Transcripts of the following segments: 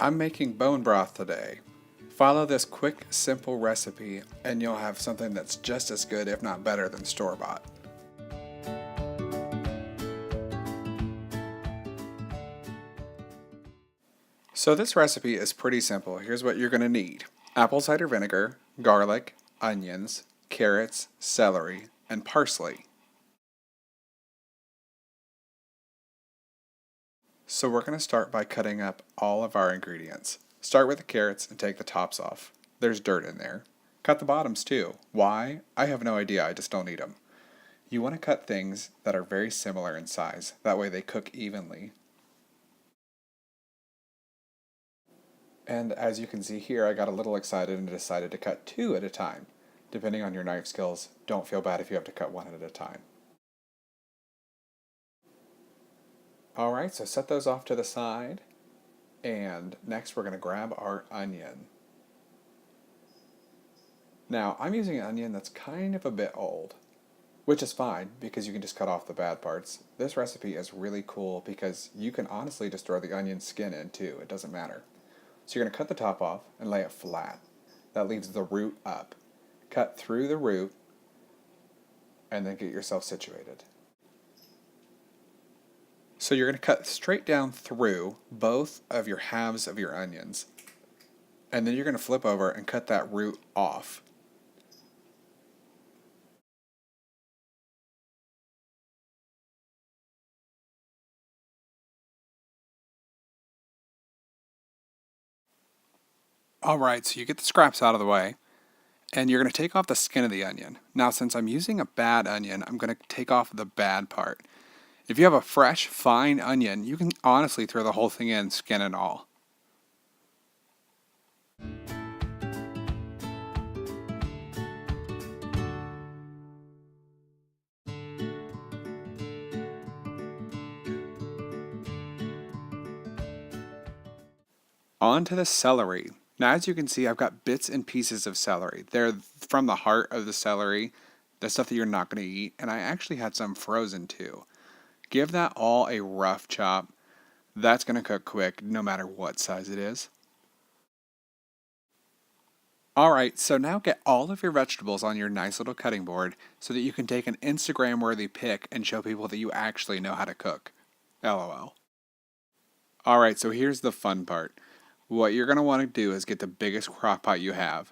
I'm making bone broth today. Follow this quick, simple recipe and you'll have something that's just as good, if not better, than store-bought. So this recipe is pretty simple. Here's what you're going to need. Apple cider vinegar, garlic, onions, carrots, celery, and parsley. So we're going to start by cutting up all of our ingredients. Start with the carrots and take the tops off. There's dirt in there. Cut the bottoms too. Why? I have no idea, I just don't eat them. You want to cut things that are very similar in size. That way they cook evenly. And as you can see here, I got a little excited and decided to cut two at a time. Depending on your knife skills, don't feel bad if you have to cut one at a time. Alright, so set those off to the side. And next we're going to grab our onion. Now, I'm using an onion that's kind of a bit old, which is fine because you can just cut off the bad parts. This recipe is really cool because you can honestly just throw the onion skin in too. It doesn't matter. So you're going to cut the top off and lay it flat. That leaves the root up. Cut through the root and then get yourself situated. So you're going to cut straight down through both of your halves of your onions. And then you're going to flip over and cut that root off. Alright, so you get the scraps out of the way. And you're going to take off the skin of the onion. Now, since I'm using a bad onion, I'm going to take off the bad part. If you have a fresh, fine onion, you can honestly throw the whole thing in, skin and all. On to the celery. Now, as you can see, I've got bits and pieces of celery. They're from the heart of the celery, the stuff that you're not going to eat, and I actually had some frozen too. Give that all a rough chop. That's going to cook quick, no matter what size it is. Alright, so now get all of your vegetables on your nice little cutting board so that you can take an Instagram-worthy pic and show people that you actually know how to cook. LOL. Alright, so here's the fun part. What you're going to want to do is get the biggest crock pot you have.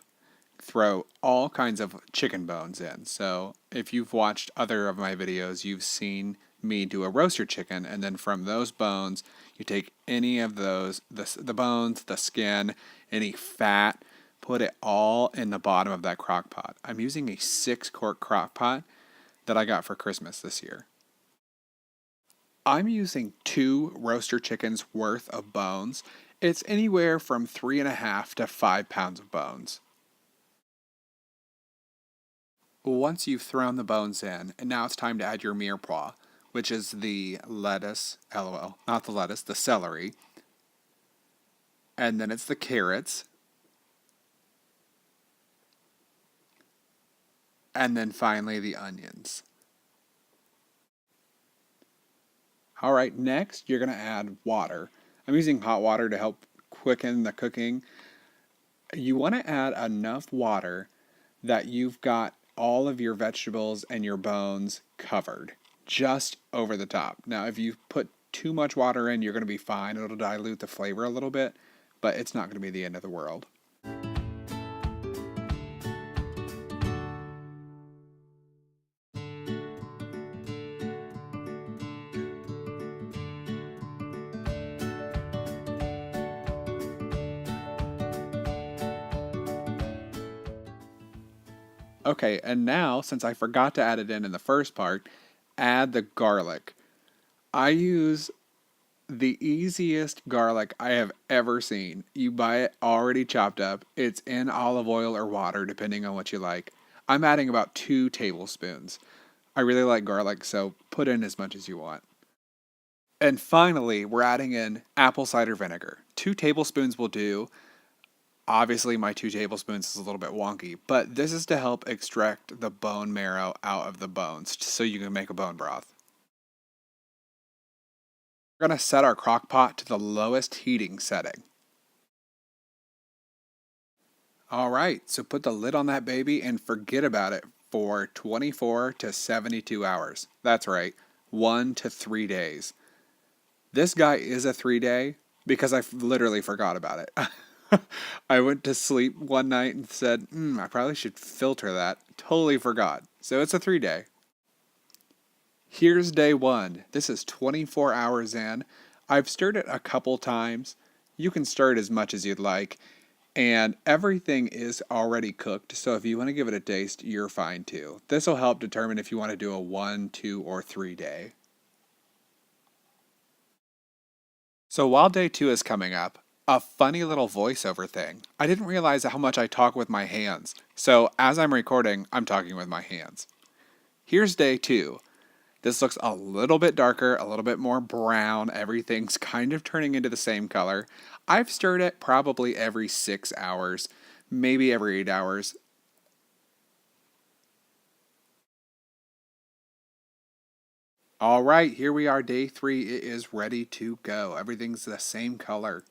Throw all kinds of chicken bones in. So if you've watched other of my videos, you've seen me do a roast your chicken, and then from those bones, you take any of those, the bones, the skin, any fat, put it all in the bottom of that crock pot. I'm using a 6-quart crock pot that I got for Christmas this year. I'm using 2 roaster chickens worth of bones. It's anywhere from 3.5 to 5 pounds of bones. Once you've thrown the bones in, and now it's time to add your mirepoix, which is the lettuce, LOL, not the lettuce, the celery. And then it's the carrots. And then finally the onions. Alright, next you're going to add water. I'm using hot water to help quicken the cooking. You want to add enough water that you've got all of your vegetables and your bones covered, just over the top. Now, if you put too much water in, you're going to be fine. It'll dilute the flavor a little bit, but it's not going to be the end of the world. Okay, and now, since I forgot to add it in the first part, add the garlic. I use the easiest garlic I have ever seen. You buy it already chopped up. It's in olive oil or water, depending on what you like. I'm adding about 2 tablespoons. I really like garlic, so put in as much as you want. And finally, we're adding in apple cider vinegar. 2 tablespoons will do. Obviously, my 2 tablespoons is a little bit wonky, but this is to help extract the bone marrow out of the bones so you can make a bone broth. We're going to set our crock pot to the lowest heating setting. All right, so put the lid on that baby and forget about it for 24 to 72 hours. That's right, 1 to 3 days. This guy is a 3 day because I literally forgot about it. I went to sleep one night and said, I probably should filter that. Totally forgot. So it's a 3 day. Here's day one. This is 24 hours in. I've stirred it a couple times. You can stir it as much as you'd like. And everything is already cooked, so if you want to give it a taste, you're fine too. This will help determine if you want to do a 1, 2, or 3 day. So while day 2 is coming up, a funny little voiceover thing. I didn't realize how much I talk with my hands. So as I'm recording, I'm talking with my hands. Here's day 2. This looks a little bit darker, a little bit more brown. Everything's kind of turning into the same color. I've stirred it probably every 6 hours, maybe every 8 hours. All right, here we are, day 3. It is ready to go. Everything's the same color.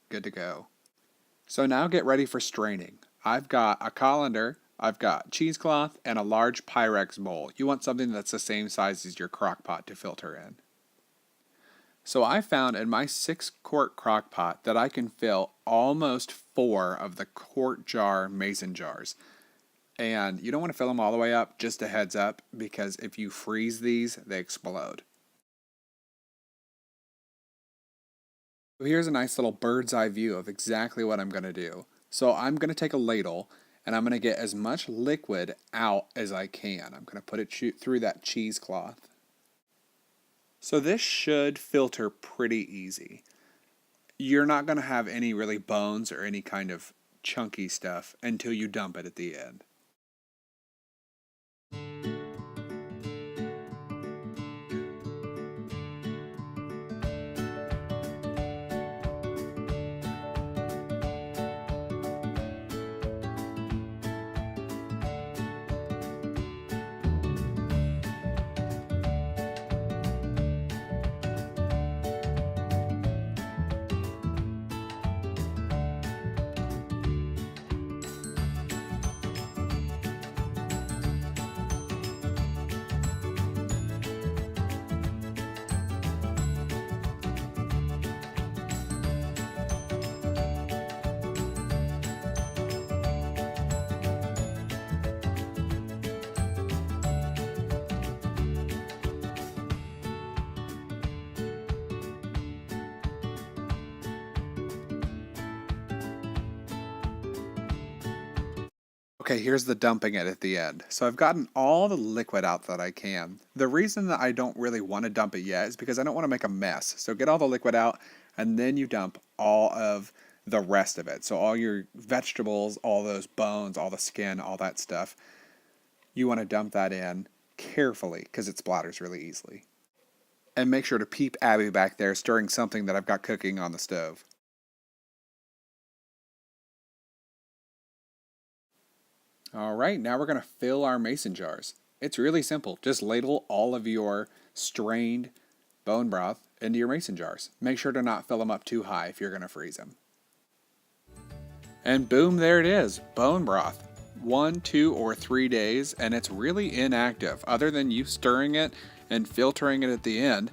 Good to go. So now get ready for straining. I've got a colander, I've got cheesecloth, and a large Pyrex bowl. You want something that's the same size as your Crockpot to filter in. So I found in my 6-quart Crockpot that I can fill almost 4 of the quart jar mason jars. And you don't want to fill them all the way up, just a heads up, because if you freeze these, they explode. Here's a nice little bird's eye view of exactly what I'm going to do. So I'm going to take a ladle and I'm going to get as much liquid out as I can. I'm going to put it through that cheesecloth. So this should filter pretty easy. You're not going to have any really bones or any kind of chunky stuff until you dump it at the end. Okay, here's the dumping it at the end. So I've gotten all the liquid out that I can. The reason that I don't really want to dump it yet is because I don't want to make a mess. So get all the liquid out and then you dump all of the rest of it. So all your vegetables, all those bones, all the skin, all that stuff. You want to dump that in carefully because it splatters really easily. And make sure to peep Abby back there stirring something that I've got cooking on the stove. All right, now we're going to fill our mason jars. It's really simple. Just ladle all of your strained bone broth into your mason jars. Make sure to not fill them up too high if you're going to freeze them. And boom, there it is, bone broth. 1, 2, or 3 days, and it's really inactive. Other than you stirring it and filtering it at the end,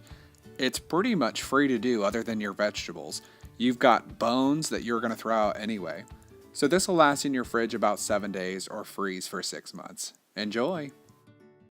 it's pretty much free to do other than your vegetables. You've got bones that you're going to throw out anyway. So this will last in your fridge about 7 days or freeze for 6 months. Enjoy!